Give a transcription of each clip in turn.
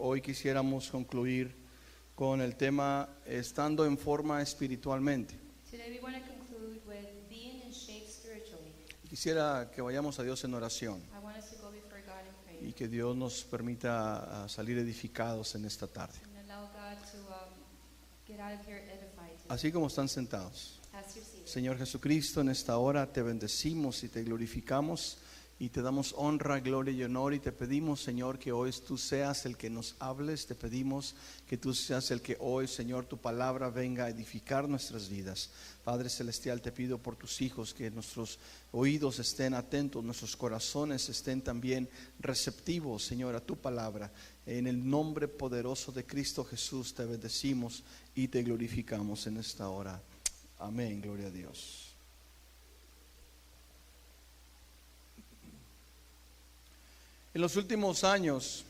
hoy quisiéramos concluir con el tema estando en forma espiritualmente. Today we want to conclude with being in shape spiritually. Quisiera que vayamos a Dios en oración I want us to go before God in prayer y que Dios nos permita salir edificados en esta tarde. and allow God to get out of here edified. Así como están sentados. As you're seated. Señor Jesucristo, en esta hora te bendecimos y te glorificamos y te damos honra, gloria y honor, y te pedimos, Señor, que hoy tú seas el que nos hables. Te pedimos que tú seas el que hoy, Señor, tu palabra venga a edificar nuestras vidas. Padre Celestial, te pido por tus hijos que nuestros oídos estén atentos, nuestros corazones estén también receptivos, Señor, a tu palabra. En el nombre poderoso de Cristo Jesús te bendecimos y te glorificamos en esta hora. Amén, gloria a Dios. En los últimos años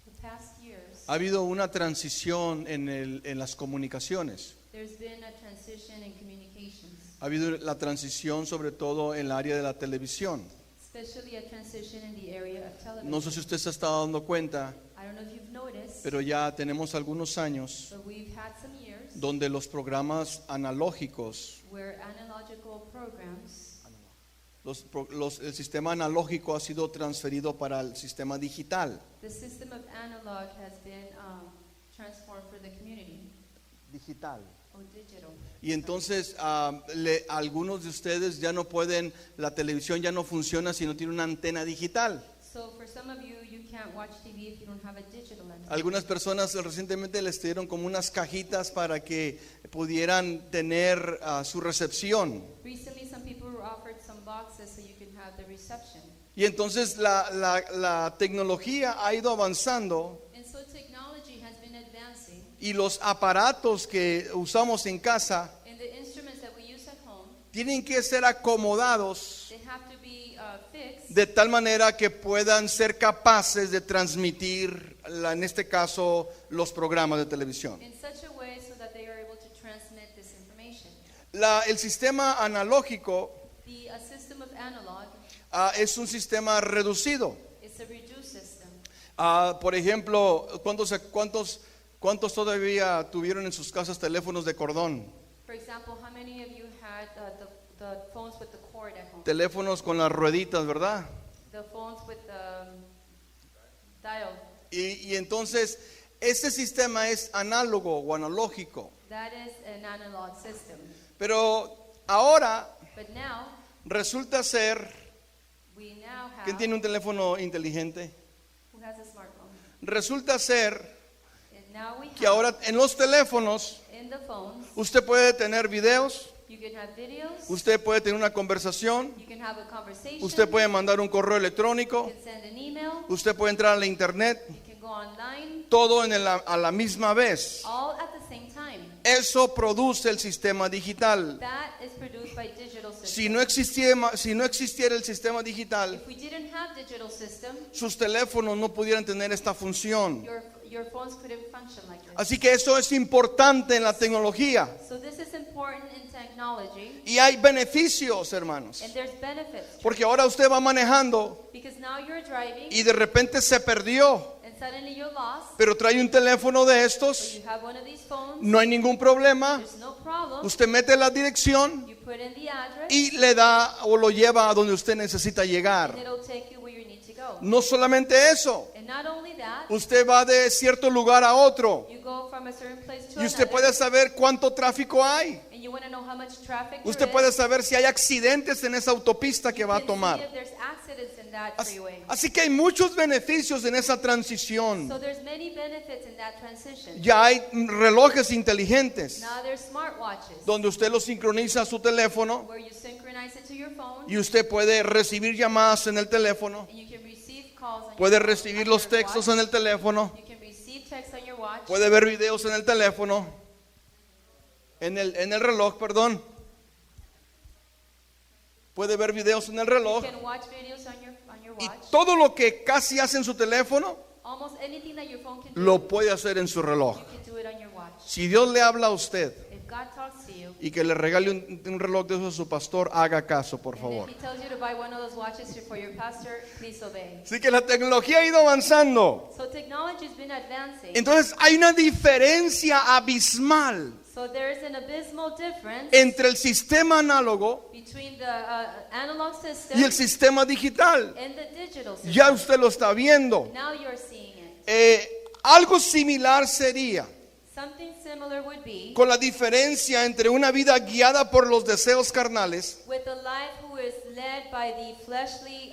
The past years, ha habido una transición en las comunicaciones. there's been a transition in communications, Ha habido la transición sobre todo en el área de la televisión. especially a transition in the area of television. No sé si usted se está dando cuenta, I don't know if you've noticed, pero ya tenemos algunos años but we've had some years donde los programas analógicos, where analogical programs, el sistema analógico ha sido transferido para el sistema digital. the system of analog has been transformed for the community, Digital. or digital. Y entonces algunos de ustedes ya no pueden, la televisión ya no funciona si no tiene una antena digital. So for some of you, you can't watch TV if you don't have a digital antenna. Algunas personas recientemente les dieron como unas cajitas para que pudieran tener su recepción. Recently, some people were offered some boxes so you can have the reception. Y entonces la tecnología ha ido avanzando And so technology has been advancing, y los aparatos que usamos en casa and the instruments that we use at home, tienen que ser acomodados they have to be fixed de tal manera que puedan ser capaces de transmitir, en este caso, los programas de televisión. in such a way so that they are able to transmit this information. El sistema analógico The system of analog es un sistema reducido. is a reduced system. Por ejemplo, ¿cuántos todavía tuvieron en sus casas teléfonos de cordón? For example, how many of you had the phones with the cord at home? Teléfonos con las rueditas, ¿verdad? The phones with the dial. Y entonces, este sistema es análogo o analógico. That is an analog system. Pero ahora But now, resulta ser, we now have, ¿quién tiene un teléfono inteligente? who has a smartphone? Resulta ser And now we que have, ahora en los teléfonos in the phones, usted puede tener videos, you can have videos, usted puede tener una conversación, you can have a conversation, usted puede mandar un correo you electrónico, can send an email, usted puede entrar a la internet, you can go online, todo a la misma vez. all at the same time. Eso produce el sistema digital. That is produced by digital systems. Si no existiera el sistema digital, If we didn't have digital system, sus teléfonos no pudieran tener esta función. your phones couldn't function like this. Así que eso es importante en la tecnología. So this is important in technology, Y hay beneficios, hermanos. and there's benefits. Porque ahora usted va manejando Because now you're driving, y de repente se perdió, and suddenly you're lost, pero trae un teléfono de but estos, you have one of these phones, no hay ningún problema. there's no problem. Usted mete la dirección You put in the address, y le da o lo lleva a donde usted necesita llegar. and it'll take you where you need to go. No solamente eso, And not only that, usted va de cierto lugar a otro you go from a certain place to y usted another, puede saber cuánto tráfico hay. and you want to know how much traffic Usted there puede is. saber si hay accidentes en esa autopista que You va a can tomar. see if there's accidents in that freeway. Así que hay muchos beneficios en esa transición. So there's many benefits in that transition. Ya hay relojes inteligentes Now there's smartwatches donde usted lo sincroniza a su teléfono where you synchronize it to your phone, y usted puede recibir llamadas en el teléfono, and you can receive calls on puede your phone, recibir on los your textos watch. en el teléfono, You can receive text on your watch. puede ver videos en el teléfono, en el reloj, perdón. Puede ver videos en el You reloj can watch videos on your y watch. todo lo que casi hace en su teléfono Almost anything that your phone can do, lo puede hacer en su reloj. you can do it on your watch. Si Dios le habla a usted If If God talks to you, y que le regale un reloj de esos a su pastor, haga caso, por and favor. if He tells you to buy one of those watches for your pastor, please obey. Así que la tecnología ha ido avanzando. So technology's been advancing. Entonces hay una diferencia abismal So there is an abysmal difference entre el sistema análogo between the analog system y el sistema digital. and the digital system. Ya usted lo está viendo. Now you're seeing it. Algo similar sería Something similar would be con la diferencia entre una vida guiada por los deseos carnales with a life who is led by the fleshly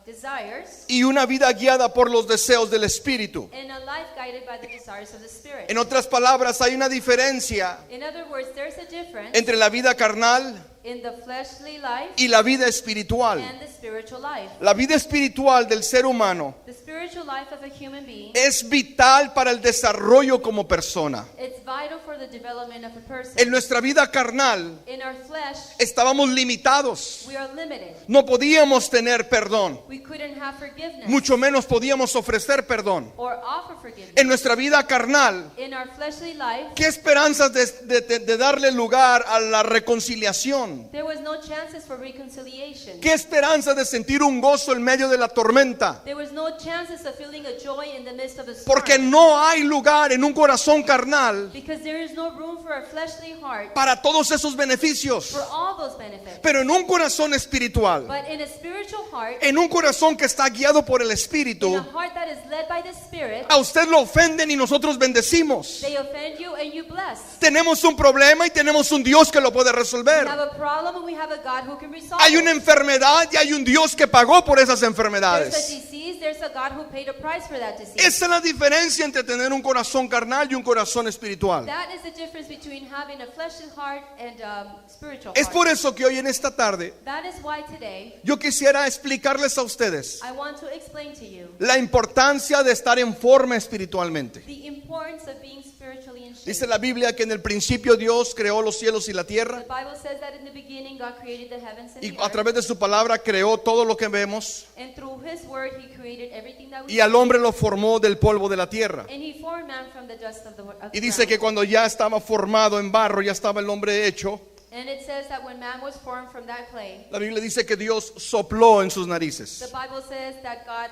desires y una vida guiada por los deseos del Espíritu. and a life guided by the desires of the Spirit. En otras palabras, hay una diferencia In other words, there's a difference entre la vida carnal in the fleshly life y la vida espiritual. and the spiritual life. La vida espiritual del ser humano The spiritual life of a human being, es vital para el desarrollo como persona. it's vital for the development of a person. En nuestra vida carnal In our flesh, estábamos limitados. we are limited. No podíamos tener perdón, We couldn't have forgiveness mucho menos podíamos ofrecer perdón. or offer forgiveness. En nuestra vida carnal, In our fleshly life, ¿qué esperanzas de darle lugar a la reconciliación? there was no chances for reconciliation. ¿Qué esperanza de sentir un gozo en medio de la tormenta? There was no chances of feeling a joy in the midst of the storm. Porque no hay lugar en un corazón carnal Because there is no room for a fleshly heart para todos esos beneficios. for all those benefits. Pero en un corazón espiritual, But in a spiritual heart, en un corazón que está guiado por el in Espíritu, a heart that is led by the Spirit, a usted lo ofenden y nosotros bendecimos. they offend you and you bless. Tenemos un problema y tenemos un Dios que lo puede We resolver. have a problem and we have a God who can resolve Hay una it. enfermedad y hay un Dios que pagó por esas There's a enfermedades. disease, there's a God who paid a price for that disease. Esa es la diferencia entre tener un corazón carnal y un corazón espiritual. That is the difference between having a fleshly heart and spiritual Es heart. por eso que hoy en esta tarde That is why today yo quisiera explicarles a ustedes I want to explain to you la importancia de estar en forma espiritualmente. the importance of being spiritually in shape. Dice la Biblia que en el principio Dios creó los cielos y la The tierra Bible says that in the beginning God created the heavens and y the a earth, través de su palabra creó todo lo que vemos and through His word He created everything that we y al hombre lo formó del polvo de la tierra. and He formed man from the dust of the Y dice que ground. cuando ya estaba formado en barro, ya estaba el hombre hecho, And it says that when man was formed from that clay, la Biblia dice que Dios sopló en sus the narices Bible says that God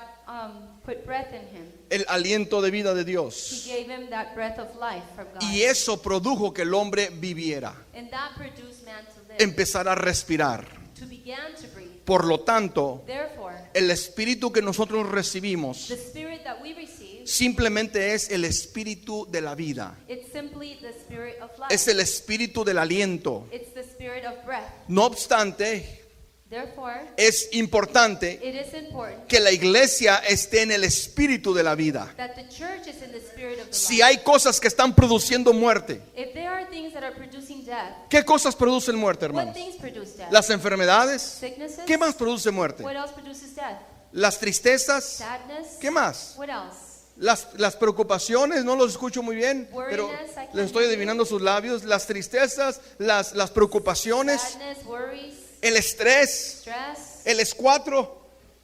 put breath in him. el aliento de vida de He Dios. gave him that breath of life from God. Y eso produjo que el hombre viviera, And that produced man to live, empezara a respirar. to begin to breathe. Por lo tanto, Therefore, el espíritu que nosotros recibimos the spirit that we receive, simplemente es el espíritu de la vida. it's simply the spirit of life. Es el espíritu del aliento. It's the spirit of breath. No obstante, Therefore, es importante it is important que la iglesia esté en el espíritu de la vida. that the church is in the spirit of the Si life. hay cosas que están produciendo muerte, If there are things that are producing death, ¿qué cosas producen muerte, what hermanos? things produce death? Las enfermedades. Sicknesses? ¿Qué más produce muerte? What else produces death? Las tristezas. Sadness? ¿Qué más? What else? Las preocupaciones, no los escucho muy bien, pero Worriness, I can't les estoy hear you. adivinando sus labios. Las tristezas, las preocupaciones, Sadness, worries, el estrés, stress, el escuatro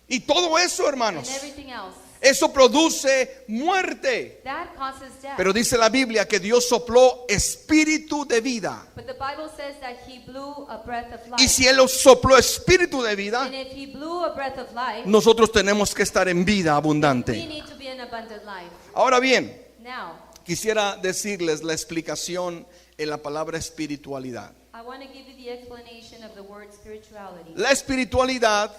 y todo eso, and hermanos. everything else. Eso produce muerte. That causes death. Pero dice la Biblia que Dios sopló espíritu de vida. But the Bible says that He blew a breath of life. Y si Él sopló espíritu de vida, And if He blew a breath of life, nosotros tenemos que estar en vida we abundante. need to be in abundant life. Ahora bien, Now, quisiera decirles la explicación en la palabra espiritualidad. I want to give you the explanation of the word spirituality. La espiritualidad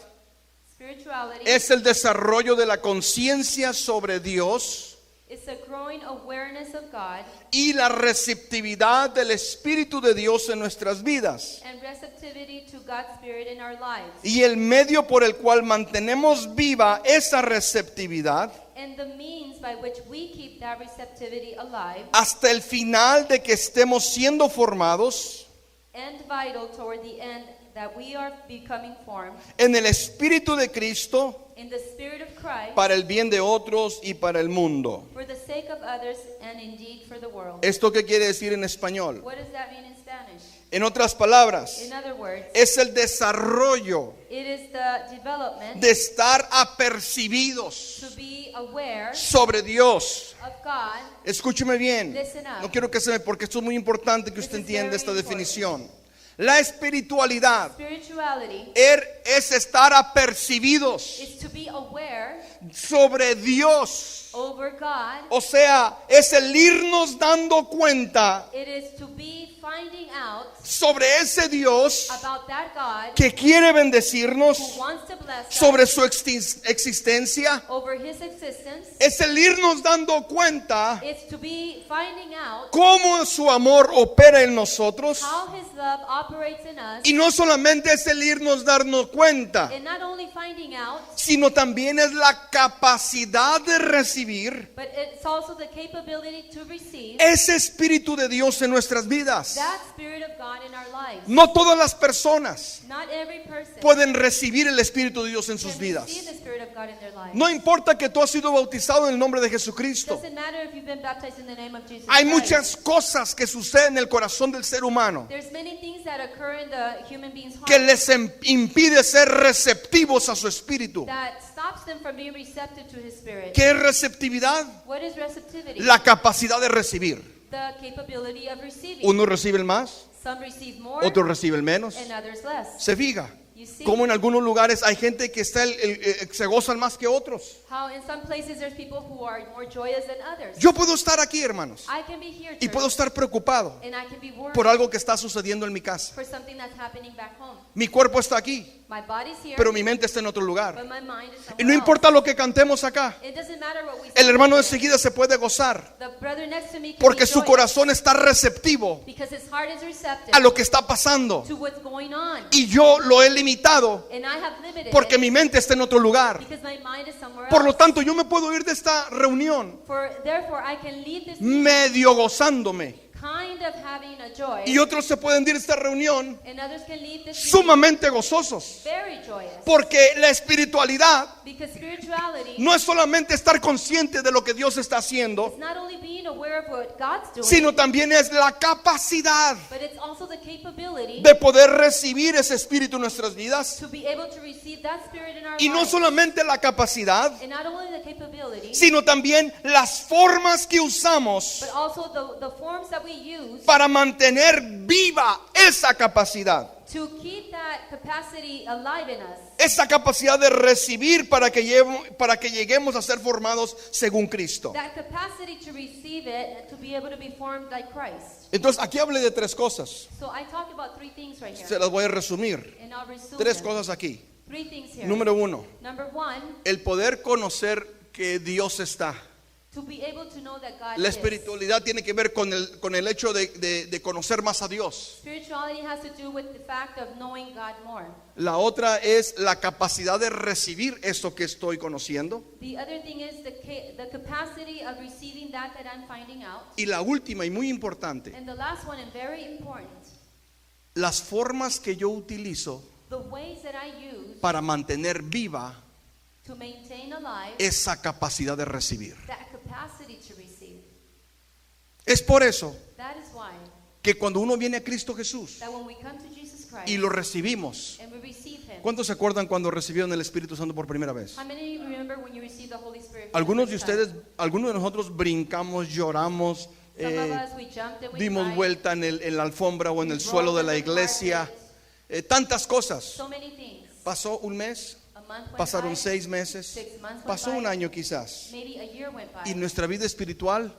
Spirituality es el desarrollo de la conciencia sobre Dios is a growing awareness of God y la receptividad del Espíritu de Dios en nuestras vidas. and receptivity to God's Spirit in our lives. Y el medio por el cual mantenemos viva esa receptividad And the means by which we keep that receptivity alive hasta el final de que estemos siendo formados and vital toward the end that we are becoming formed en el Espíritu de Cristo in the Spirit of Christ para el bien de otros y para el mundo. for the sake of others and indeed for the world. ¿Esto qué quiere decir en español? What does that mean in Spanish? En otras palabras, In other words, es el desarrollo it is the development de estar apercibidos to be be aware sobre Dios. of God. Escúcheme bien. Listen up. No quiero que se me, porque esto es muy importante que usted This is entienda very esta important. definición. La espiritualidad Spirituality es estar apercibidos is to be aware sobre Dios. over God. O sea, es el irnos dando cuenta It is to be finding out sobre ese Dios about that God que quiere bendecirnos, who wants to bless us, sobre su existencia. over His existence. Es el irnos dando cuenta It's to be finding out cómo su amor opera en nosotros. how His love operates in us. Y no solamente es el irnos darnos cuenta, And not only finding out, sino también es la capacidad de recibir but it's also the capability to receive ese Espíritu de Dios en nuestras vidas. that Spirit of God in our lives. No todas las personas Not every person pueden recibir el Espíritu de Dios en sus can vidas. receive the Spirit of God in their lives. No importa que tú has sido bautizado en el nombre de Jesucristo. Doesn't matter if you've been baptized in the name of Jesus Hay Christ. muchas cosas que suceden en el corazón del ser humano There's many things that occur in the human being's que heart les impide ser receptivos a su Espíritu. that stops them from being receptive to His Spirit. ¿Qué es receptividad? What is receptivity? La capacidad de recibir. The capability of receiving. Unos reciben más, Some receive more otros reciben menos. and others less. Se fija You see como en algunos lugares hay gente que está se gozan más que otros. how in some places there's people who are more joyous than others. Yo puedo estar aquí, hermanos, I can be here, y church, puedo estar preocupado and I can be worried por algo que está sucediendo en mi casa. for something that's happening back home. Mi cuerpo está aquí, My body's here, pero mi mente está en otro but lugar. my mind is Y somewhere no importa lo que cantemos acá, else. It doesn't matter what we el say hermano here. enseguida se puede gozar The brother next to me can porque be su joyous corazón está receptivo because his heart is receptive a lo que está pasando. to what's going on. Y yo lo he limitado And I have limited porque it mi mente está en otro lugar. because my mind is somewhere Por lo else. tanto, yo me puedo ir de esta reunión Therefore, I can leave this medio gozándome. kind of having a joy, Y otros se pueden ir de esta reunión and others can leave this sumamente gozosos. very joyous. Porque la espiritualidad Because spirituality no es solamente estar consciente de lo que Dios está haciendo, is not only being aware of what God's doing, sino también es la capacidad but it's also the capability de poder recibir ese espíritu en nuestras vidas. to be able to receive that spirit in our Y no lives. solamente la capacidad, And not only the capability, sino también las formas que usamos but also the forms that we use para mantener viva esa capacidad. to keep that capacity alive in us. Esa capacidad de recibir para que lleguemos a ser formados según Cristo. That capacity to receive it, to be able to be formed like Christ. Entonces aquí hablé de tres cosas. So I talk about three things right here. Se las voy a resumir. And I'll resume Tres them. cosas aquí. Three things here. Número uno, Number one, el poder conocer que Dios está. to be able to know that God La is. espiritualidad tiene que ver con el hecho de conocer más a Dios. Spirituality has to do with the fact of knowing God more. La otra es la capacidad de recibir esto que estoy conociendo. The other thing is the capacity of receiving that I'm finding out. Y la última y muy importante, And the last one, and very important, las formas que yo utilizo the ways that I use para mantener viva to maintain alive esa capacidad de recibir. that capacity to receive. Es por eso That is why que cuando uno viene a Cristo Jesús that when we come to Jesus Christ y lo recibimos, and we receive Him. ¿cuántos se acuerdan cuando recibieron el Espíritu Santo por primera vez? How many of you remember when you received the Holy Spirit? for the Algunos de first time? ustedes, algunos de nosotros brincamos, lloramos, Some of us, we jumped and we dimos cried. vuelta en la alfombra o en el We suelo de rolled la in the iglesia, carpet. tantas cosas. So many things. Pasó un mes, A month went pasaron by, 6 meses, 6 months went pasó by, un año quizás, maybe a year went by, y nuestra vida espiritual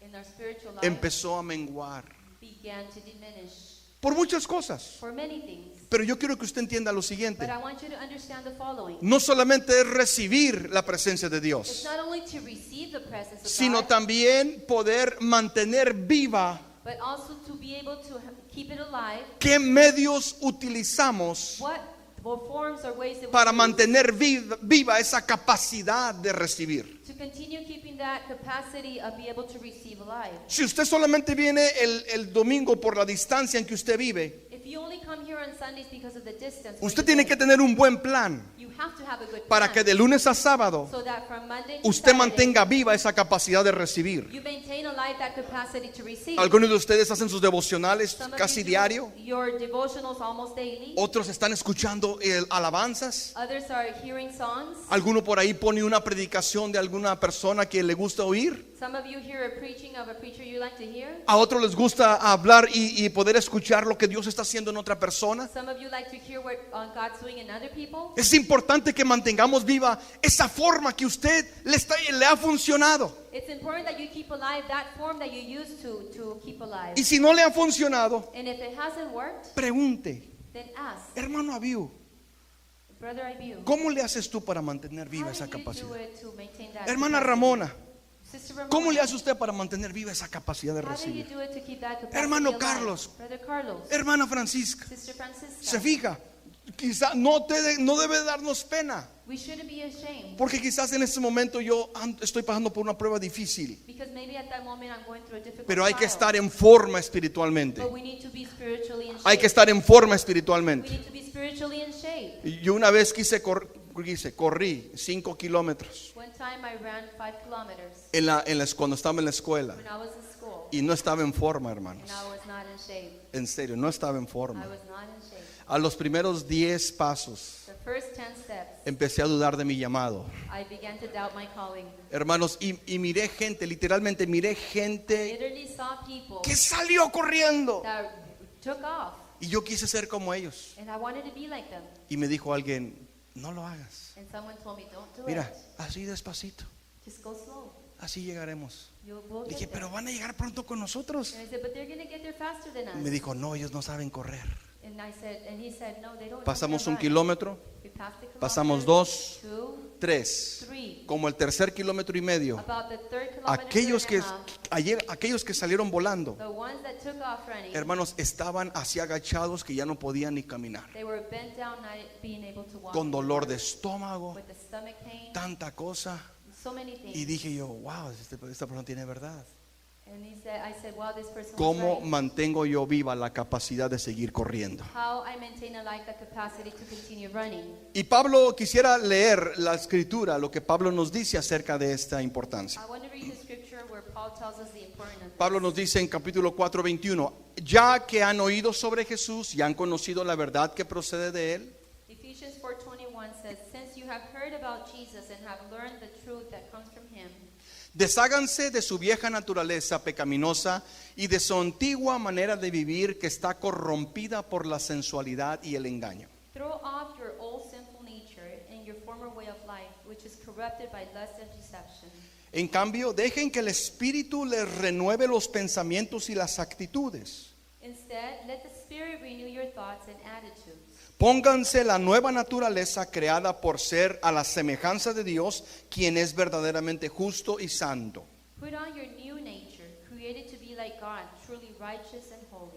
and our spiritual life empezó a menguar began to diminish por muchas cosas. for many things. Pero yo quiero que usted entienda lo siguiente: But I want you to understand the following. no solamente es recibir la presencia de It's Dios, not only to receive the presence of sino God, también poder mantener viva but also to be able to keep it alive. qué medios utilizamos What forms or ways that para we use mantener viva esa capacidad de recibir. to continue keeping that capacity of be able to receive alive. Si usted solamente viene el domingo por la distancia en que usted vive, If you only come here on Sundays because of the distance, usted tiene que tener un buen plan you have to have a good para plan, que de lunes a sábado so that from Monday to usted Saturday, mantenga viva esa capacidad de recibir. you maintain alive that capacity to receive. Algunos de ustedes hacen sus devocionales Some of casi you do diario. your devotionals almost daily. Otros están escuchando alabanzas. Others are hearing songs. Alguno por ahí pone una predicación de alguna persona que le gusta oír. Some of you hear a preaching of a preacher you like to hear. A otros les gusta hablar y poder escuchar lo que Dios está haciendo en otra persona. Some of you like to hear what God's doing in other people. Es importante que mantengamos viva esa forma que usted le ha funcionado. It's important that you keep alive that form that you used to keep alive. Y si no le ha funcionado, And if it hasn't worked, pregunte, then ask. hermano Abiu, Brother Ibu, ¿cómo le haces tú para mantener how viva do esa you do capacidad? it to maintain that Hermana capacity? Ramona, Sister Ramona, ¿cómo le hace usted para mantener viva esa capacidad de how do you recibir? do it to keep that capacity Hermano alive? Carlos. Brother Carlos, Hermana Francisca, Sister Francisca, se fija, quizá no debe darnos pena, we shouldn't be ashamed, porque quizás en este momento yo estoy pasando por una prueba difícil, because maybe at that moment I'm going through a difficult pero hay que trial. estar en forma espiritualmente. But we need to be spiritually in shape. Hay que estar en forma We espiritualmente. need to be spiritually in shape. Yo una vez corrí 5 kilómetros One time I ran 5 kilometers cuando estaba en la escuela when I was in school, y no estaba en forma, hermanos. and I was not in shape. En serio, no estaba en I forma. was not in shape. A los primeros 10 pasos The first 10 steps, empecé a dudar de mi llamado. I began to doubt my calling. Hermanos, y miré gente, literalmente miré gente Literally saw people que salió corriendo. that took off, Y yo quise ser como ellos. and I wanted to be like them. Y me dijo alguien, no lo hagas. And someone told me, don't do Mira, it. así despacito, Just go slow. así llegaremos. We'll Dije, get there. pero van a llegar pronto con nosotros. And I said, but they're going to get there faster than us. Me dijo, no, ellos no saben correr. And he said, no, they don't. Pasamos un run. kilómetro, We passed the pasamos kilometer, 2, 2, 3. 3. Como el tercer kilómetro y medio, About the third kilometer aquellos que, and a half, aquellos que salieron volando, the ones that took off running, hermanos, estaban así agachados que ya no podían ni caminar. they were bent down, not being able to walk, Con dolor de estómago, with the stomach pain, tanta cosa. so many things. Y dije yo, wow, esta persona tiene verdad. And I said, wow, this person was ¿Cómo right. mantengo yo viva la capacidad de seguir corriendo? How I maintain alive the capacity to continue running. Y Pablo, quisiera leer la escritura, lo que Pablo nos dice acerca de esta importancia. I want to read the scripture where Paul tells us the importance of Pablo nos dice en capítulo 4, 21, ya que han oído sobre Jesús y han conocido la verdad que procede de él, Ephesians 4:21 says, since you have heard about Jesus and have learned the truth that comes from him, desháganse de su vieja naturaleza pecaminosa y de su antigua manera de vivir que está corrompida por la sensualidad y el engaño. throw off your old sinful nature and your former way of life, which is corrupted by lust and deception. En cambio, dejen que el Espíritu les renueve los pensamientos y las actitudes. Instead, let the Spirit renew your thoughts and attitudes. Pónganse la nueva naturaleza creada por ser a la semejanza de Dios, quien es verdaderamente justo y santo. Put on your new nature, created to be like God, truly righteous and holy.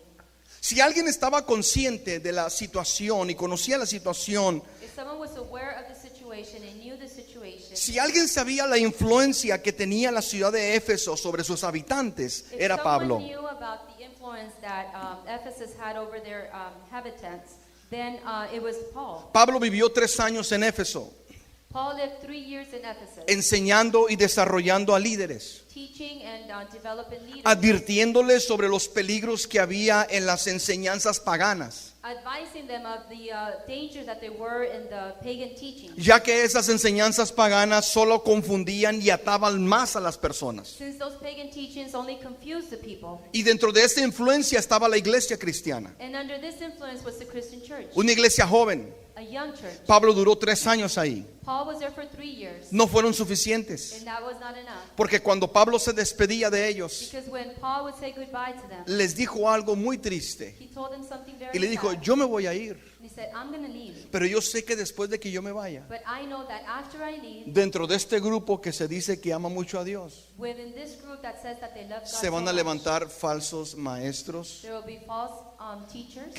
Si alguien estaba consciente de la situación y conocía la situación, If someone was aware of the situation and knew the situation, si alguien sabía la influencia que tenía la ciudad de Éfeso sobre sus habitantes, if era someone Pablo. knew about the influence that Ephesus had over their inhabitants, then it was Paul. Pablo vivió 3 años en Éfeso, Paul lived 3 years in Ephesus, enseñando y desarrollando a líderes, teaching and developing leaders, advirtiéndoles sobre los peligros que había en las enseñanzas paganas, advising them of the dangers that there were in the pagan teaching. ya que esas enseñanzas paganas solo confundían y ataban más a las personas. Since those pagan teachings only confused the people. Y dentro de esta influencia estaba la iglesia cristiana, And under this influence was the Christian church, una iglesia joven. a young church. Pablo duró 3 años ahí. Paul was there for 3 years, No fueron suficientes, and that was not enough. porque cuando Pablo se despedía de ellos, Because when Paul would say goodbye to them, les dijo algo muy triste. he told them something very Y le dijo, sad. yo me voy a ir, And he said, I'm going to leave. pero yo sé que después de que yo me vaya, But I know that after I leave, dentro de este grupo que se dice que ama mucho a Dios, within this group that says that they love God se van so a much, levantar falsos maestros there will be false teachers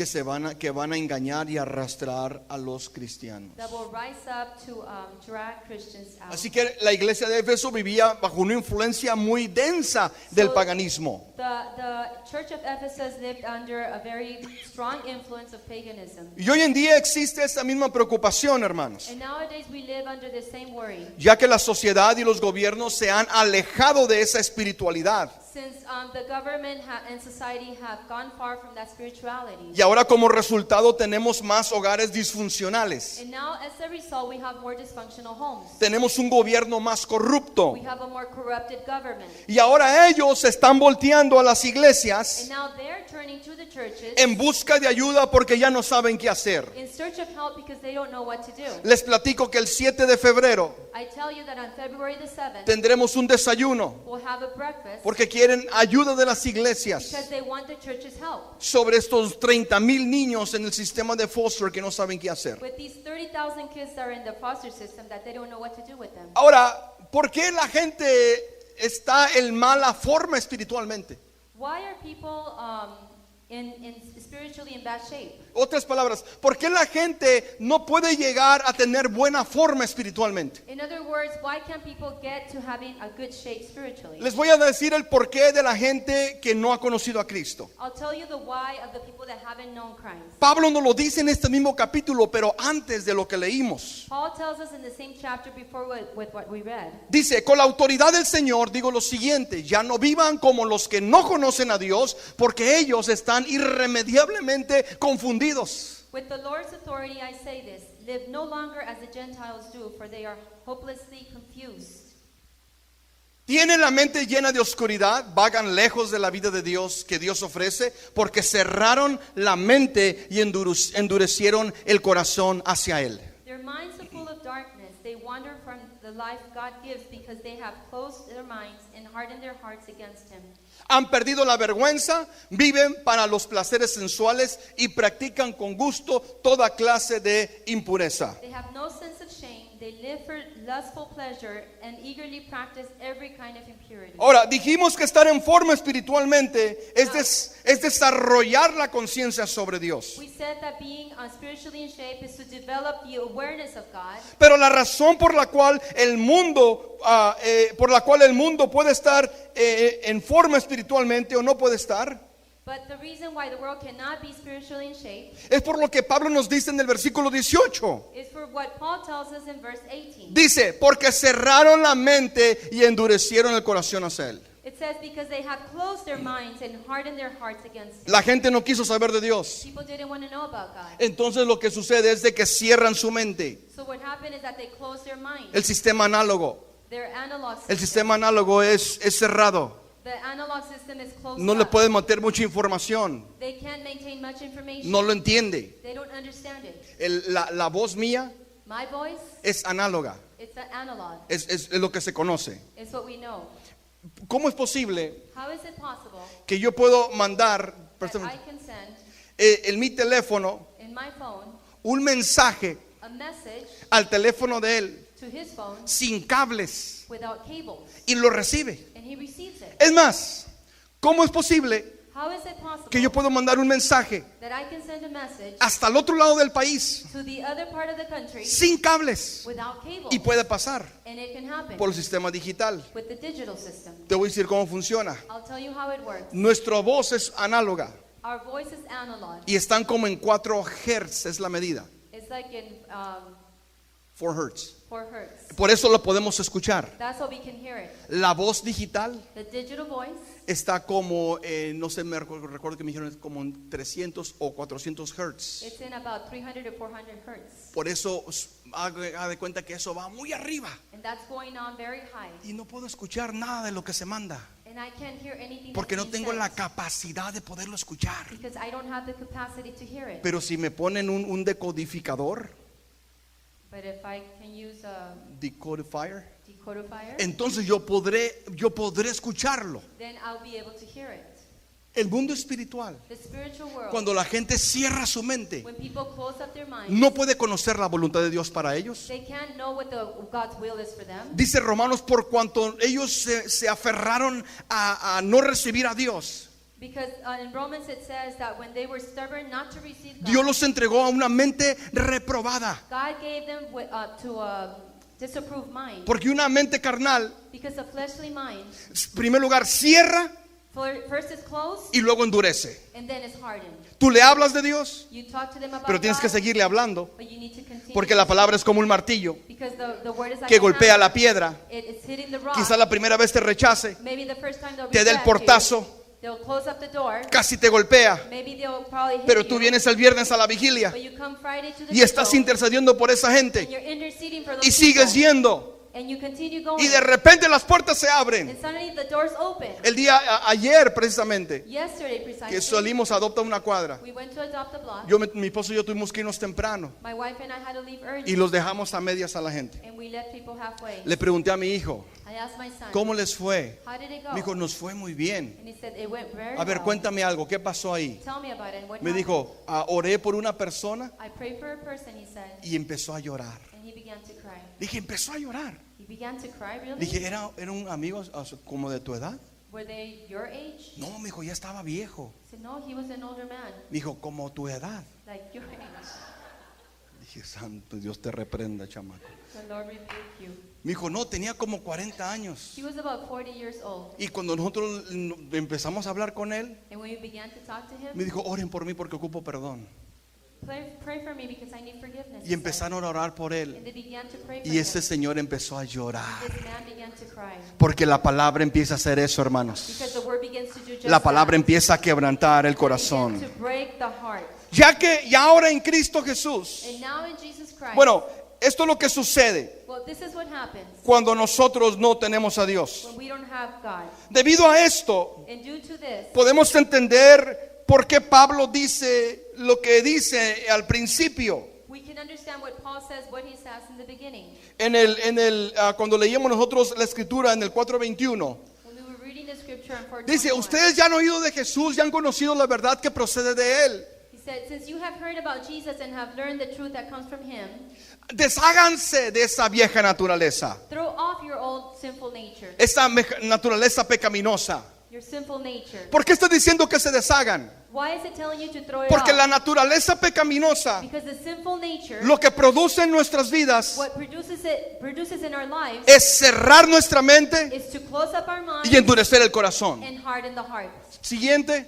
que van a engañar y arrastrar a los cristianos. that will rise up to drag Christians out. Así que la iglesia de Éfeso vivía bajo una influencia muy densa del So, paganismo. The church of Ephesus lived under a very strong influence of paganism. Y hoy en día existe esta misma preocupación, hermanos, And nowadays we live under the same worry. ya que la sociedad y los gobiernos se han alejado de esa espiritualidad. Since the government and society have gone far from that spirituality. Y ahora como resultado tenemos más hogares disfuncionales. And now as a result we have more dysfunctional homes. Tenemos un gobierno más corrupto. We have a more corrupted government. Y ahora ellos se están volteando a las iglesias And now they're turning to the churches en busca de ayuda porque ya no saben qué hacer. in search of help because they don't know what to do. Les platico que el 7 de febrero I tell you that on February the 7th tendremos un desayuno we'll have a breakfast porque quieren ayuda de las iglesias because they want the church's help. sobre estos 30,000 niños en el sistema de foster que no saben qué hacer. With these 30,000 kids that are in the foster system that they don't know what to do with them. Ahora, ¿por qué la gente está en mala forma espiritualmente? Why are people in spiritually in bad shape? Otras palabras, ¿por qué la gente no puede llegar a tener buena forma espiritualmente? In other words, why can't people get to having a good shape spiritually? Les voy a decir el porqué de la gente que no ha conocido a Cristo. I'll tell you the why of the people that haven't known Christ. Pablo nos lo dice en este mismo capítulo, pero antes de lo que leímos. Paul tells us in the same chapter before with what we read. Dice, con la autoridad del Señor digo lo siguiente, ya no vivan como los que no conocen a Dios, porque ellos están irremediablemente confundidos. With the Lord's authority I say this, live no longer as the Gentiles do, for they are hopelessly confused. Tienen la mente llena de oscuridad, vagan lejos de la vida de Dios que Dios ofrece, porque cerraron la mente y endurecieron el corazón hacia Él. Their minds are full of darkness. They wander from the life God gives because they have closed their minds and hardened their hearts against Him. Han perdido la vergüenza, viven para los placeres sensuales y practican con gusto toda clase de impureza. They have no sense of shame. They live for lustful pleasure and eagerly practice every kind of impurity. Ahora, dijimos que estar en forma espiritualmente es desarrollar la conciencia sobre Dios. We said that being spiritually in shape is to develop the awareness of God. Pero la razón por la cual el mundo puede estar en forma espiritualmente o no puede estar, But the reason why the world cannot be spiritually in shape es por lo que Pablo nos dice en el versículo 18. is for what Paul tells us in verse 18. Dice, porque cerraron la mente y endurecieron el corazón hacia Él. It says because they have closed their minds and hardened their hearts against Him. La gente no quiso saber de Dios. People didn't want to know about God. Entonces lo que sucede es de que cierran su mente. So what happened is that they closed their minds. El sistema análogo. Their analog El system. sistema análogo es cerrado. The analog system is closed No le up. pueden meter mucha información. They can't maintain much information. No lo entiende. They don't understand it. La voz mía My voice, es análoga. it's an analog. Es lo que se conoce. It's what we know. ¿Cómo es posible How is it possible que yo puedo mandar that I can send en mi teléfono in my phone un mensaje a message al teléfono de él to his phone sin cables without cables y lo recibe? and he receives it? Es más, ¿cómo es posible How is it possible que yo puedo mandar un mensaje that I can send a message hasta el otro lado del país to the other part of the country sin cables without cables? y puede pasar And it can happen por el sistema digital? with the digital system. Te voy a decir cómo funciona. I'll tell you how it works. Nuestra voz es análoga Our voice is analog. y están como en 4 Hz, es la medida. It's like in 4 Hz. 4 hertz. Por eso lo podemos escuchar. That's how we can hear it. La voz digital The digital voice está como, no sé, me recuerdo que me dijeron como en 300 o 400 Hz. it's in about 300 to 400 hertz. Por eso haga de cuenta que eso va muy arriba And that's going on very high. y no puedo escuchar nada de lo que se manda And I can't hear anything porque no that's being tengo la said capacidad de poderlo escuchar. because I don't have the capacity to hear it. Pero si me ponen un decodificador, But if I can use a decodifier, decodifier, entonces yo podré escucharlo. then I'll be able to hear it. El mundo espiritual, The spiritual world, cuando la gente cierra su mente, when people close up their minds, no puede conocer la voluntad de Dios para ellos. they can't know what God's will is for them. Dice Romanos, por cuanto ellos se aferraron a no recibir a Dios, Because in Romans it says that when they were stubborn not to receive God, Dios los entregó a una mente reprobada. God gave them to a disapproved mind. Porque una mente carnal, Because a fleshly mind, en primer lugar, cierra first is closed y luego endurece. and then is hardened. Tú le hablas de Dios, You talk to them about pero tienes que God, seguirle hablando, but you need to continue. porque la palabra es como un martillo Because the word is like que a golpea hammer. la piedra. It's hitting the rock. Quizá la primera vez te rechace, Maybe the first time they'll te dé el reject you. portazo, They'll close up the door. casi te golpea, Maybe they'll probably hit pero you. tú vienes el viernes a la vigilia But you come Friday to the y estás vigil, intercediendo por esa and gente you're interceding for those y sigues people, yendo and you continue going. y de repente las puertas se abren. And suddenly the doors open. El día ayer precisamente Yesterday, precisely, que salimos a Adopta una Cuadra, we went to Adopt a Block. mi esposo y yo tuvimos que irnos temprano My wife and I had to leave early, y los dejamos a medias a la gente. and we left people halfway. Le pregunté a mi hijo, I asked my son, ¿cómo les fue? how did it go? Me dijo, nos fue muy bien. And he said, it went very A ver, well. cuéntame algo, ¿qué pasó ahí? Tell me about it. What Me happened? dijo, oré por una persona I prayed for a person, he said, y empezó a llorar. and he began to cry. Dije, empezó a llorar. He began to cry, really? Dije, ¿era un amigo como de tu edad? Were they your age? No, me dijo, ya estaba viejo. He said, no, he was an older man, Me dijo, como tu edad. like your age. Dije, santo Dios te reprenda, chamaco. The Lord rebuked you. Me dijo, no, tenía como 40 años. He was about 40 years old. Y cuando nosotros empezamos a hablar con él, And when we began to talk to him, me dijo, oren por mí porque ocupo perdón. pray for me because I need forgiveness. Y he said. empezaron a orar por And él. they began to pray for Y ese him. señor empezó a llorar. This man began to cry. Porque la palabra empieza a hacer eso, hermanos. Because the word begins to do just La palabra that. empieza a quebrantar el It corazón. begins to break the heart. Ya ahora en Cristo Jesús. And now in Jesus Christ, Bueno, esto es lo que sucede well, this is what happens cuando nosotros no tenemos a Dios. when we don't have God. Debido a esto, And due to this, podemos entender por qué Pablo dice lo que dice al principio. we can understand what Paul says, what he says in the beginning. Cuando leíamos nosotros la escritura en el 4:21, When we were reading the scripture in 4:21, dice, ustedes ya han oído de Jesús, ya han conocido la verdad que procede de él. he said, since you have heard about Jesus and have learned the truth that comes from him, Desháganse de esa vieja naturaleza, throw off your old sinful nature, esa naturaleza pecaminosa. your sinful nature. ¿Por qué está diciendo que se deshagan? Why is it telling you to throw it Porque off? la naturaleza pecaminosa, Because the sinful nature, lo que produce en nuestras vidas what produces in our lives, es cerrar nuestra mente is to close up our minds y endurecer el corazón. and harden the heart. Siguiente.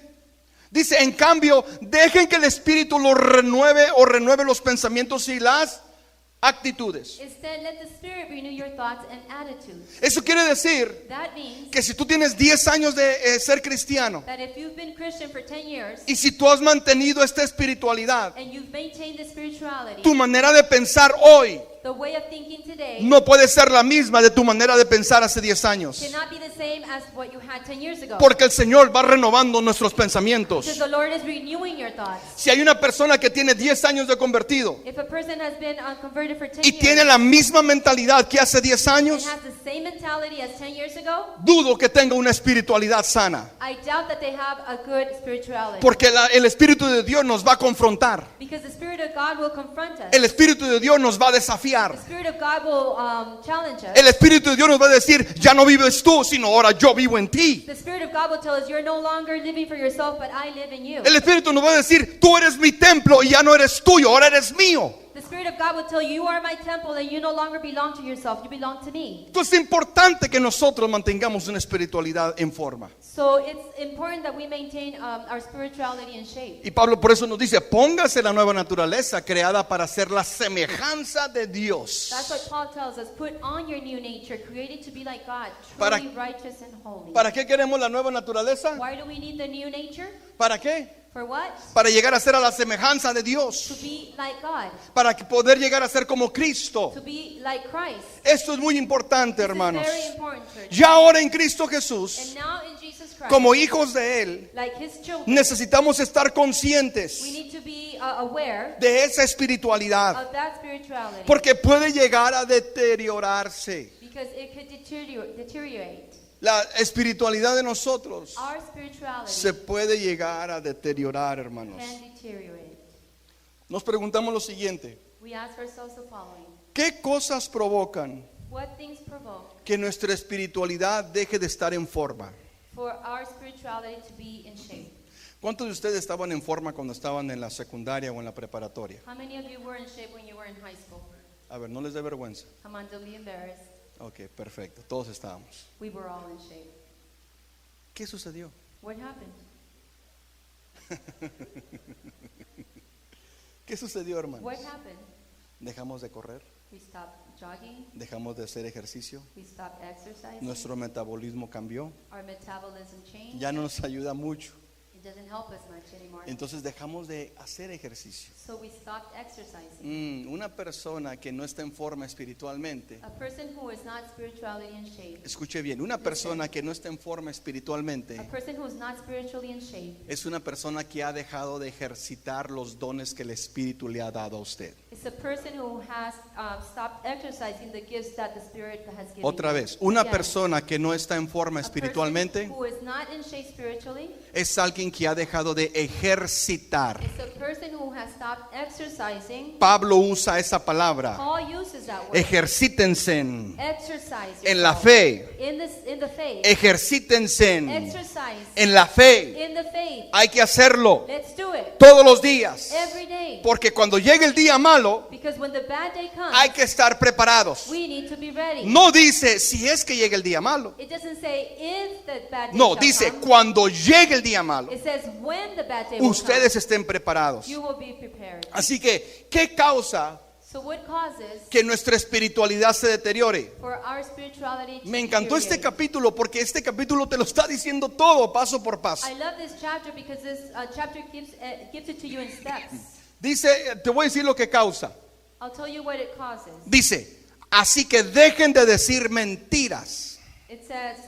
Dice, en cambio, dejen que el Espíritu lo renueve o renueve los pensamientos y las actitudes. Instead, let the Spirit renew your thoughts and attitudes. Eso quiere decir That means que si tú tienes 10 años de ser cristiano that if you've been Christian for 10 years y si tú has mantenido esta espiritualidad, and you've maintained the spirituality, tu manera de pensar hoy the way of thinking today no puede ser la misma de tu manera de pensar hace 10 años. cannot be the same as what you had 10 years ago. Porque el Señor va renovando nuestros Because pensamientos. the Lord is renewing your thoughts. Si hay una persona que tiene 10 años de convertido If a person has been converted for 10 y years tiene la misma mentalidad que hace 10 and años, has the same mentality as 10 years ago, dudo que tenga una espiritualidad sana. I doubt that they have a good spirituality. Porque el Espíritu de Dios nos va a confrontar. Because the Spirit of God will confront us. El Espíritu de Dios nos va a The desafiar. Spirit of God will challenge us. El Espíritu de Dios nos va a decir, ya no vives tú, sino ahora yo vivo en ti. The Spirit of God will tell us, you're no longer living for yourself, but I live in you. El Espíritu nos va a decir, tú eres mi templo y ya no eres tuyo, ahora eres mío. The Spirit of God will tell you, you are my temple and you no longer belong to yourself, you belong to me. Entonces es importante que nosotros mantengamos una espiritualidad en forma. So it's important that we maintain our spirituality in shape. Y Pablo por eso nos dice, póngase la nueva naturaleza creada para ser la semejanza de Dios. That's what Paul tells us. Put on your new nature, created to be like God, Para- truly righteous and holy. ¿Para qué queremos la nueva naturaleza? Why do we need the new nature? ¿Para qué? For what? Para llegar a ser a la semejanza de Dios. To be like God, Para poder llegar a ser como Cristo. to be like Christ. Esto es muy importante, This is hermanos. very important, church. Ya ahora en Cristo Jesús, And now in Jesus Christ, como hijos de Él, like His children, necesitamos estar we conscientes need to be aware de esa espiritualidad. of that spirituality. Porque puede llegar a deteriorarse. Because it could deteriorate. La espiritualidad de nosotros Our spirituality se puede llegar a deteriorar, hermanos. can deteriorate. Nos preguntamos lo siguiente. We ask ourselves the following. ¿Qué cosas provocan What things provoke que nuestra espiritualidad deje de estar en forma? for our spirituality to be in shape? ¿Cuántos de ustedes estaban en forma cuando estaban en la secundaria o en la preparatoria? How many of you were in shape when you were in high school? A ver, no les dé vergüenza. Come on, don't be embarrassed. Ok, perfecto. Todos estábamos. We were all in shape. ¿Qué sucedió? What happened? ¿Qué sucedió, hermanos? What happened? Dejamos de correr, We stopped jogging. dejamos de hacer ejercicio, We stopped exercising. nuestro metabolismo cambió, Our metabolism changed. ya no nos ayuda mucho. It doesn't help us much anymore. Entonces dejamos de hacer ejercicio. So we stopped exercising. Una persona que no está en forma espiritualmente, A person who is not spiritually in shape. escuche bien, una persona que no está en forma espiritualmente A person who is not spiritually in shape es una persona que ha dejado de ejercitar los dones que el Espíritu le ha dado a usted. is a person who has stopped exercising the gifts that the Spirit has given. Otra you. vez, una Again, persona que no está en forma a person espiritualmente who is not in shape spiritually es alguien que ha dejado de ejercitar. is a person who has stopped exercising. Pablo usa esa palabra. Paul uses that word. Ejercítense Exercise en la yourself. fe. In the faith. Ejercítense Exercise en la fe. in the faith. Hay que hacerlo Let's do it todos los días. every day. Porque cuando llegue el día malo, Because when the bad day comes, hay que estar preparados. we need to be ready. No dice si es que llega el día malo. It doesn't say if the bad day No, shall dice come. cuando llegue el día malo, It says when the bad day will ustedes come, estén preparados. you will be prepared. Así que, ¿qué causa So what causes que nuestra espiritualidad se deteriore? for our spirituality to Me encantó este deteriorate? capítulo porque este capítulo te lo está diciendo todo paso por paso. I love this chapter because this chapter gives it to you in steps. Dice, te voy a decir lo que causa. I'll tell you what it causes. Dice, así que dejen de decir mentiras. It says,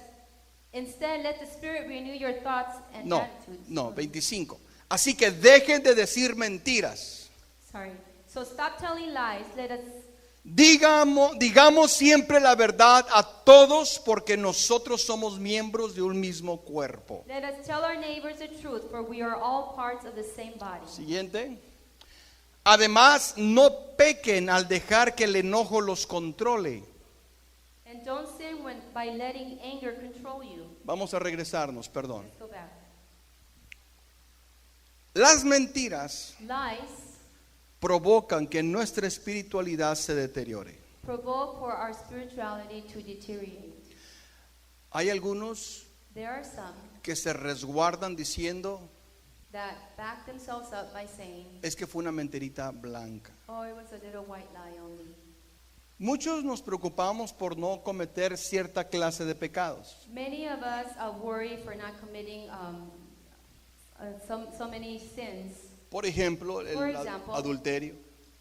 instead let the Spirit renew your thoughts and No, attitudes. no, 25. Así que dejen de decir mentiras. Sorry. So stop telling lies. Let us Digamos siempre la verdad a todos porque nosotros somos miembros de un mismo cuerpo. tell our neighbors the truth, for we are all parts of the same body. Siguiente. Además, no pequen al dejar que el enojo los controle. And don't sin by letting anger control you. Vamos a regresarnos, perdón. Let's go back. Las mentiras Lies provocan que nuestra espiritualidad se deteriore. provoke for our spirituality to deteriorate. Hay algunos There are some que se resguardan diciendo, that back themselves up by saying, es que fue una mentirita blanca. oh, it was a little white lie only. Muchos nos preocupamos por no cometer cierta clase de pecados. Many of us worry for not committing so many sins. Por ejemplo, For el example, adulterio,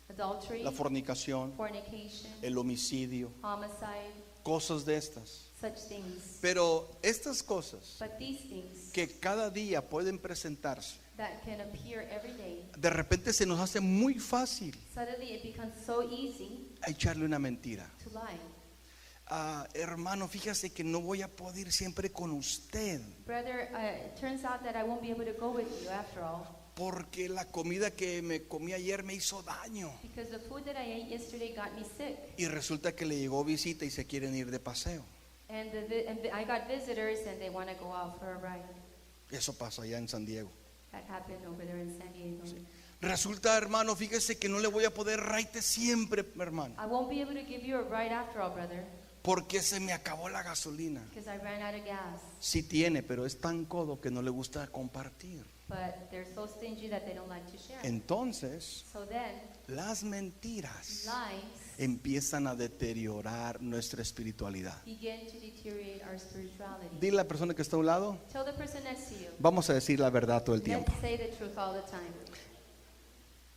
Adultery, la fornicación, fornication, el homicidio, homicide, cosas de estas. such things. Pero estas cosas But these things que cada día pueden presentarse, that can appear every day, de repente se nos hace muy fácil suddenly it becomes so easy echarle una mentira. to lie. Hermano, fíjese que no voy a poder ir siempre con usted Brother, it turns out that I won't be able to go with you after all, porque la comida que me comí ayer me hizo daño. because the food that I ate yesterday got me sick. Y resulta que le llegó visita y se quieren ir de paseo. And I got visitors and they want to go out for a ride. Eso pasa allá en San Diego. That happened over there in San Diego. Resulta, hermano, fíjese que no le voy a poder raite siempre, hermano, I won't be able to give you a ride after all, brother, porque se me acabó la gasolina. because I ran out of gas. Sí tiene, pero es tan codo que no le gusta compartir. But they're so stingy that they don't like to share. Entonces, So then, las mentiras lies empiezan a deteriorar nuestra espiritualidad. begin to deteriorate our spirituality. Dile a la persona que está a un lado, Tell the person next to you. vamos a decir la verdad todo el tiempo. Let's say the truth all the time.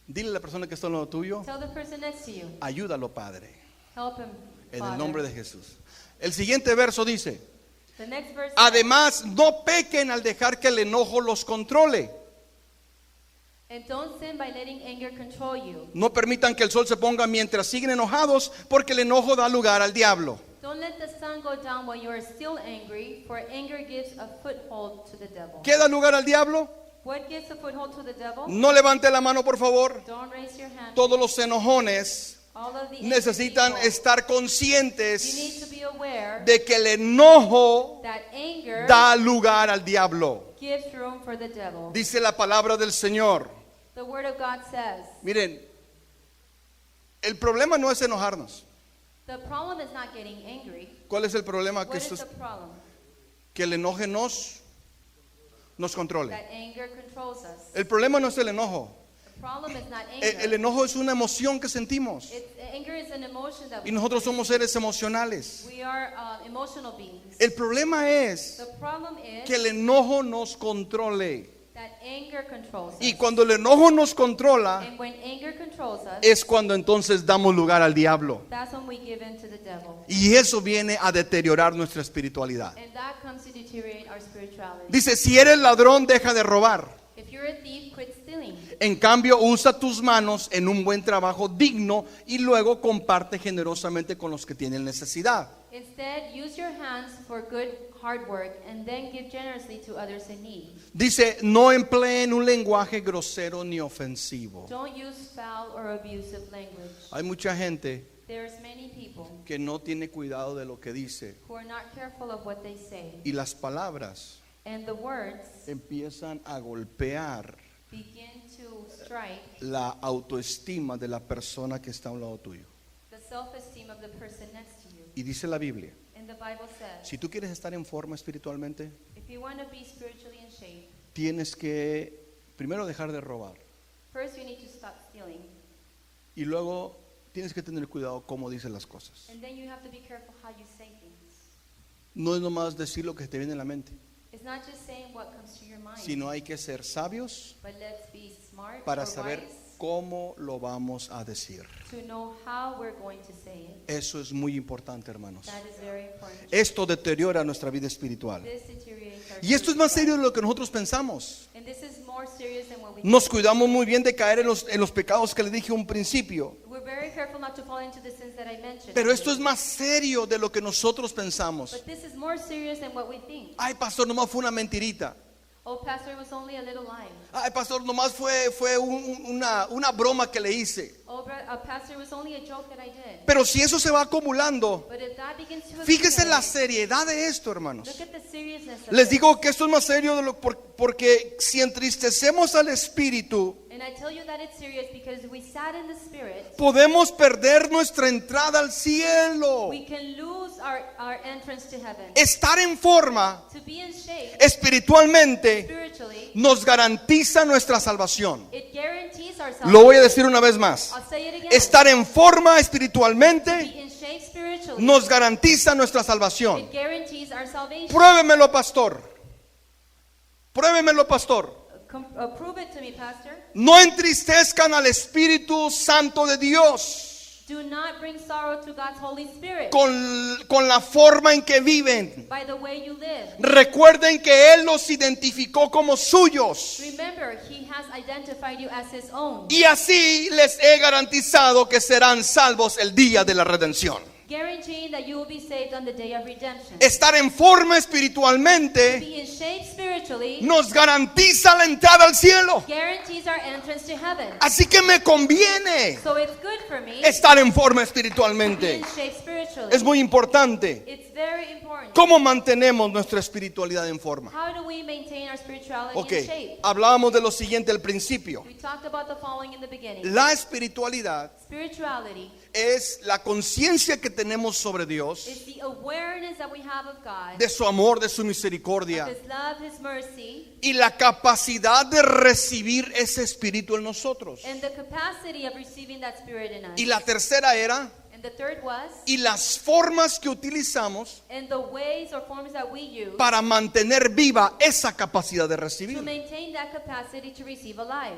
Dile a la persona que está al lado tuyo, Tell the person next to you. ayúdalo, Padre, Help him, en Father. el nombre de Jesús. El siguiente verso dice, The next verse. además, no pequen al dejar que el enojo los controle. And don't sin by letting anger control you. No permitan que el sol se ponga mientras siguen enojados, porque el enojo da lugar al diablo. Don't let the sun go down while you are still angry, for anger gives a foothold to the devil. ¿Qué da lugar al diablo? What gives a foothold to the devil? No levante la mano, por favor. Don't raise your hand. Todos los enojones All of the necesitan angry people, estar you need conscientes to be aware de que el enojo that anger da lugar al diablo. gives room for the devil. Dice la palabra del Señor. The word of God says, Miren, El problema no es enojarnos. The problem is not getting angry. ¿Cuál es el problema? What is the problem? Que el enojo nos controle. That anger controls us. El problema no es el enojo. The problem is not anger. El enojo es una emoción que sentimos. Anger is an emotion that Y nosotros somos seres emocionales. we are emotional beings. El problema es The problem is que el enojo nos controle. that anger controls us. Y cuando el enojo nos controla, And when anger controls us, es cuando entonces damos lugar al diablo. that's when we give in to the devil. Y eso viene a deteriorar nuestra espiritualidad. And that comes to deteriorate our spirituality. Dice, si eres ladrón, deja de robar. If you're a thief, quit stealing. En cambio, usa tus manos en un buen trabajo digno y luego comparte generosamente con los que tienen necesidad. Instead, use your hands for good hard work and then give generously to others in need. Dice, no empleen un lenguaje grosero ni ofensivo. Don't use foul or abusive language. Hay mucha gente There's many people que no tiene cuidado de lo que dice who are not careful of what they say. y las palabras And the words empiezan a golpear begin to strike la autoestima de la persona que está a un lado tuyo. the self-esteem of the person next to you. Y dice la Biblia, And the Bible says, si tú quieres estar en forma espiritualmente, if you want to be spiritually in shape, tienes que primero dejar de robar first you need to stop stealing. y luego tienes que tener cuidado cómo dices las cosas. And then you have to be careful how you say things. No es nomás decir lo que te viene a la mente, It's not just saying what comes to your mind, sino hay que ser sabios but let's be smart para or saber wise cómo lo vamos a decir. to know how we're going to say it. Eso es muy importante, hermanos. That is very important. Esto deteriora nuestra vida espiritual. This deteriorates our Y esto es más spiritual serio de lo que nosotros pensamos. life. And this is more serious than what we Nos think. cuidamos muy bien de caer en los pecados que le dije a un principio. We're very careful not to fall into the sins that I mentioned. Pero esto es más serio de lo que nosotros pensamos. But this is more serious than what we think. Ay, pastor, nomás fue una mentirita. Oh, Pastor, it was only a little lie. Ay, pastor, nomás fue una broma que le hice. Oh, Pastor, it was only a joke that I did. Pero si eso se va acumulando, But if that begins to fíjese la accumulate, seriedad de esto, hermanos. look at the seriousness of Les it. digo que esto es más serio de porque si entristecemos al espíritu, And I tell you that it's serious because if we sat in the Spirit, podemos perder nuestra entrada al cielo. we can lose our entrance to heaven. Estar en forma To be in shape espiritualmente spiritually, nos garantiza nuestra salvación. it guarantees our Lo voy a salvation. decir una vez más. I'll say it again. Estar en forma To espiritualmente be in shape spiritually, nos garantiza nuestra salvación. it guarantees our salvation. Pruébemelo, pastor. Pruébemelo, pastor. Prove it to me, Pastor. No entristezcan al Espíritu Santo de Dios Do not bring sorrow to God's Holy Spirit con la forma en que viven. by the way you live. Recuerden que Él los identificó como suyos. Remember, He has identified you as His own. Y así les he garantizado que serán salvos el día de la redención. Guaranteeing that you will be saved on the day of redemption. Estar en forma espiritualmente Be in shape spiritually nos garantiza la entrada al cielo. guarantees our entrance to heaven. Así que me conviene So it's good for me estar en forma to be espiritualmente. in shape spiritually. Es muy importante. It's very important. ¿Cómo mantenemos nuestra espiritualidad en forma? How do we maintain our spirituality Ok, in shape? hablábamos de lo siguiente al principio. We talked about the following in the beginning. La espiritualidad Spirituality es la conciencia que tenemos sobre Dios, is the awareness that we have of God, de su amor, de su of misericordia His love, His mercy, y la capacidad de recibir ese espíritu en nosotros. and the capacity of receiving that Spirit in us. Y la tercera era, And the third was, y las formas que utilizamos and the ways or forms that we use para mantener viva esa capacidad de to recibir. maintain that capacity to receive alive.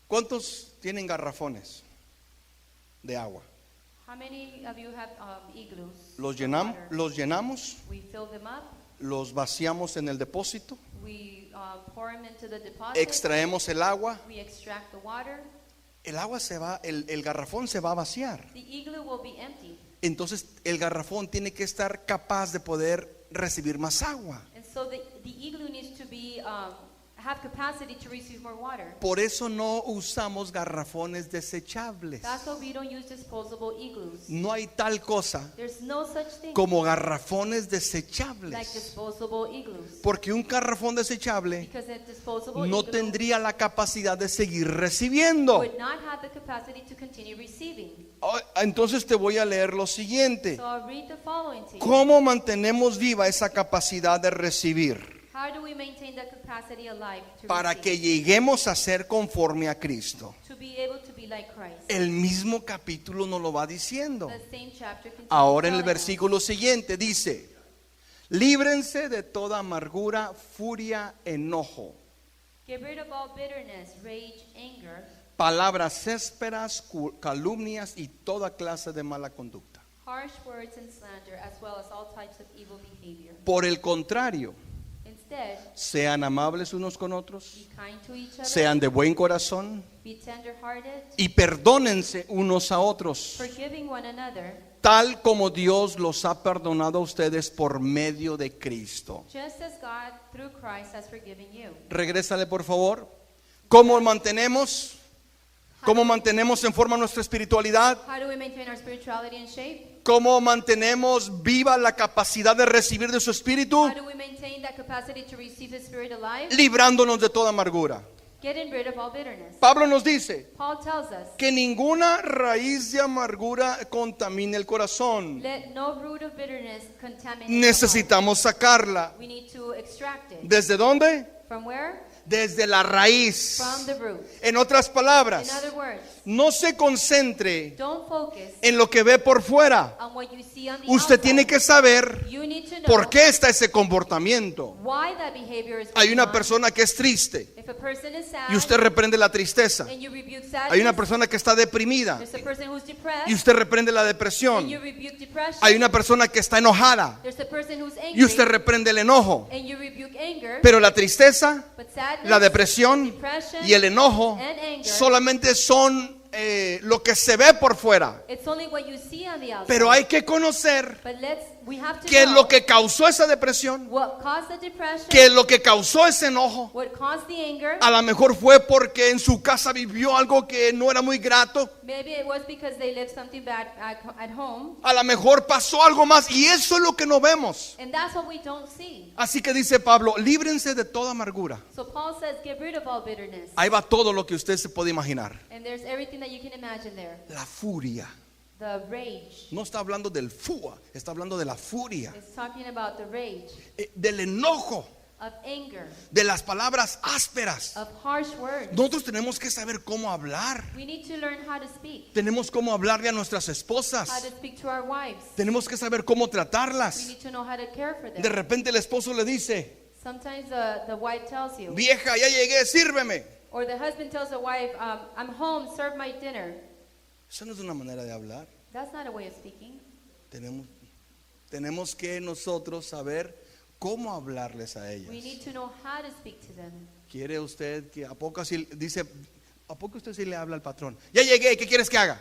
¿Cuántos tienen garrafones de agua? How many of you have igloos? Los of llenamos, water? los llenamos, We fill them up. los vaciamos en el depósito, We pour them into the deposit. extraemos el agua, We extract the water. el agua se va, el garrafón se va a vaciar. The igloo will be empty. Entonces el garrafón tiene que estar capaz de poder recibir más agua. And so the igloo needs to be have capacity to receive more water. Por eso no usamos garrafones desechables. That's why we don't use disposable igloos. No hay tal cosa There's no such thing como garrafones like desechables. disposable igloos. Porque un garrafón desechable Because a disposable no igloo tendría la capacidad de seguir recibiendo. would not have the capacity to continue receiving. Entonces te voy a leer lo siguiente. So I'll read the following to you. ¿Cómo mantenemos viva esa capacidad de recibir? How do we maintain the capacity alive to Para que receive? lleguemos a ser conforme a Cristo. To be able to be like Christ. El mismo capítulo nos lo va diciendo. The same chapter continues Ahora en el telling us. versículo siguiente dice: líbrense de toda amargura, furia, enojo, Get rid of all bitterness, rage, anger, palabras ásperas, calumnias y toda clase de mala conducta. harsh words and slander, as well as all types of evil behavior. Por el contrario, Instead, sean amables unos con otros, be kind to each other, sean de buen corazón be tender-hearted, y perdónense unos a otros, forgiving one another, tal como Dios los ha perdonado a ustedes por medio de Cristo. just as God, through Christ, has forgiven you. Regrésale, por favor. ¿Cómo mantenemos? ¿Cómo mantenemos en forma nuestra espiritualidad? How do we maintain our spirituality and shape? ¿Cómo mantenemos viva la capacidad de recibir de su espíritu? How do we maintain that capacity to receive His Spirit alive? Librándonos de toda amargura. Getting rid of all bitterness. Pablo nos dice Paul tells us, que ninguna raíz de amargura contamine el corazón. let no root of bitterness contaminate the heart. Necesitamos sacarla. We need to extract it. ¿Desde dónde? From where? Desde la raíz. From the root. En otras In palabras, other words, no se concentre don't focus en lo que ve por fuera. on what you see on the Usted outside. tiene que saber You need to know por qué está ese comportamiento. why that behavior is Hay going una on. persona que es triste If a person is sad y usted reprende la tristeza. and you rebuke sadness, Hay una persona que está deprimida there's a person who's depressed y usted reprende la and depresión. you rebuke depression. Hay una persona que está enojada There's a person who's angry y usted reprende el enojo. and you rebuke anger. Pero la tristeza, But sadness, la depresión depression, y el enojo and anger, solamente son lo que se ve por fuera. it's only what you see on the outside. Pero hay que conocer But we have to qué es know lo que causó esa depresión, what caused the depression, qué es lo que causó ese enojo. what caused the anger. A lo mejor fue porque en su casa vivió algo que no era muy grato. Maybe it was because they lived something bad at home. A lo mejor pasó algo más y eso es lo que no vemos. And that's what we don't see. Así que dice Pablo, líbrense de toda amargura. So Paul says, get rid of all bitterness. Ahí va todo lo que usted se puede imaginar. And there's everything that you can imagine there. La furia. The rage. No está hablando del fua, está hablando de la furia, It's talking about the rage, del enojo, of anger, de las palabras ásperas. of harsh words. Nosotros tenemos que saber cómo hablar. We need to learn how to speak, Tenemos cómo hablarle a nuestras how esposas. to speak to our wives. Tenemos que saber cómo We tratarlas. need to know how to care for De them. repente el esposo le dice, Sometimes the wife tells you, vieja, ya llegué, sírveme. or the husband tells the wife, I'm home, serve my dinner. Eso no es una manera de hablar. That's not a way of speaking. Tenemos que nosotros saber cómo hablarles a We ellas. need to know how to speak to them. ¿Quiere usted que a poco así dice, a poco usted sí le habla al patrón? Ya llegué, ¿qué quieres que haga?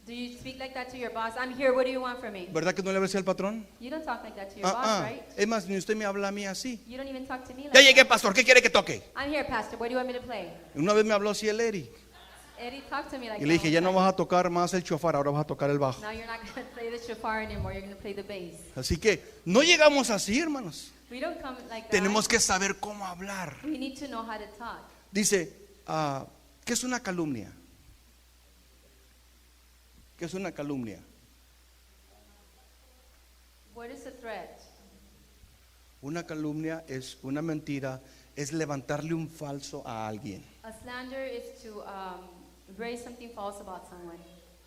Do you speak like that to your boss? I'm here, what do you want from me? ¿Verdad que no le habla así al patrón? You don't talk like that to your boss, right? Es más, ni usted me habla a mí así. You don't even talk to me like Ya that. llegué, pastor, ¿qué quiere que toque? I'm here, pastor, what do you want me to play? Una vez me habló así el Eri Eddie, talk to me like y le dije, that. ya one no time. vas a tocar más el chofar, ahora vas a tocar el bajo. Now you're not going to play the shofar anymore, you're going to play the bass. Así que no llegamos así, hermanos. We don't come like that. Tenemos que saber cómo hablar. We need to know how to talk. Dice, ¿qué es una calumnia? ¿Qué es una calumnia? What is a threat? Una calumnia es una mentira, es levantarle un falso a alguien. A slander is to raise something false about someone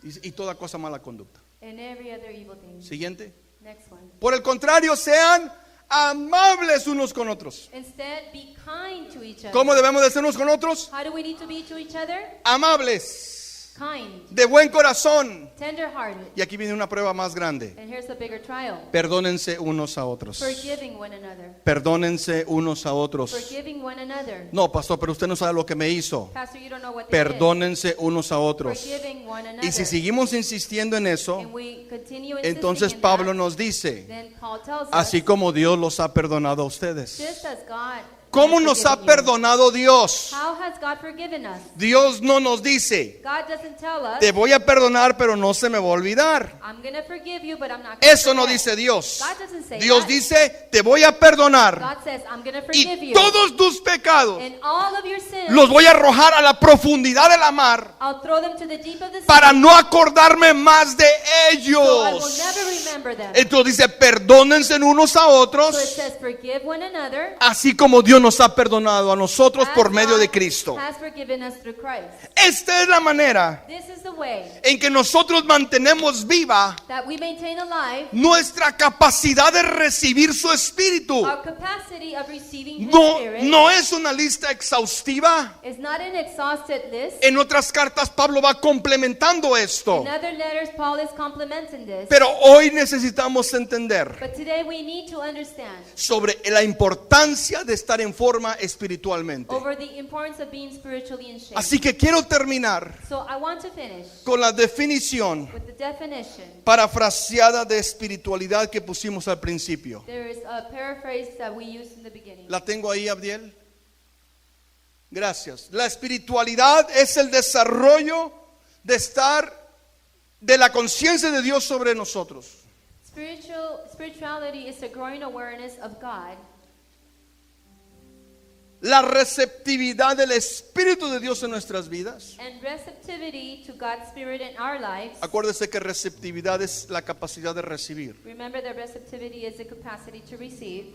Y toda cosa mala conducta. and every other evil thing. Siguiente. Next one. Por el contrario, sean amables unos con otros. Instead, be kind to each other. ¿Cómo debemos de ser unos con otros? How do we need to be to each other? Amables, Kind, de buen corazón. tender-hearted. Y aquí viene una prueba más grande. And here's a bigger trial. Perdónense unos a otros. Forgiving one another. Perdónense unos a otros. Forgiving one another. No, pastor, pero usted no sabe lo que me hizo. Pastor, you don't know what they did. Perdónense unos a otros. Forgiving one another. Y si seguimos insistiendo en eso, And we continue entonces insisting in Pablo that, nos dice, then Paul tells así us, como Dios los ha perdonado a ustedes. just as God ¿Cómo has nos ha forgiven you. perdonado Dios? How has God forgiven us? Dios no nos dice, God doesn't tell us, te voy a perdonar, pero no se me va a olvidar. I'm going to forgive you, but I'm not going to Eso no dice Dios. God doesn't say Dios that. dice, te voy a perdonar God says, I'm going to forgive y you. todos tus pecados And all of your sins, los voy a arrojar a la profundidad de la mar I'll throw them to the deep of the sea. para no acordarme más de So I will ellos. never remember them. Entonces dice, perdónense unos a So it otros, says, forgive one another. así como Dios nos ha perdonado a nosotros as por medio de God Cristo. has forgiven us through Christ. Esta es la manera This is the way en que nosotros mantenemos viva that we maintain alive nuestra capacidad de recibir su espíritu. our capacity of receiving His No, Spirit. no es una lista exhaustiva. It's not an exhausted list. En otras cartas Pablo va complementando esto. In other letters, Paul is complementing this. Pero hoy necesitamos entender But today we need to understand sobre la importancia de estar en forma espiritualmente. over the importance of being spiritually in shape. Así que quiero terminar So I want to finish con la definición with the definition. parafraseada de espiritualidad que pusimos al principio. There is a paraphrase that we used in the beginning. ¿La tengo ahí, Abdiel? Gracias. La espiritualidad es el desarrollo de la conciencia de Dios sobre nosotros. Spirituality is a growing awareness of God. La receptividad del Espíritu de Dios en nuestras vidas. And receptivity to God's Spirit in our lives. Acuérdese que receptividad es la capacidad de recibir. Remember that receptivity is the capacity to receive.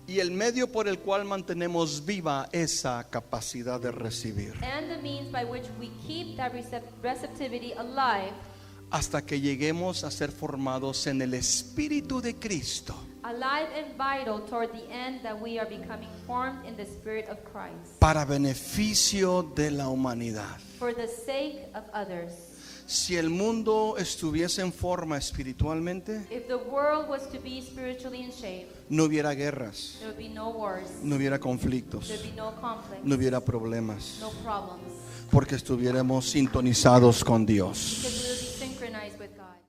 Y el medio por el cual mantenemos viva esa capacidad de recibir. And the means by which we keep that receptivity alive. Hasta que lleguemos a ser formados en el Espíritu de Cristo. Alive and vital toward the end that we are becoming formed in the Spirit of Christ. Para beneficio de la humanidad. For the sake of others. Si el mundo estuviese en forma espiritualmente, If the world was to be spiritually in shape, no hubiera guerras, there would be no wars, no hubiera conflictos, there would be no conflict, no hubiera problemas, no problems. porque estuviéramos sintonizados con Dios. Because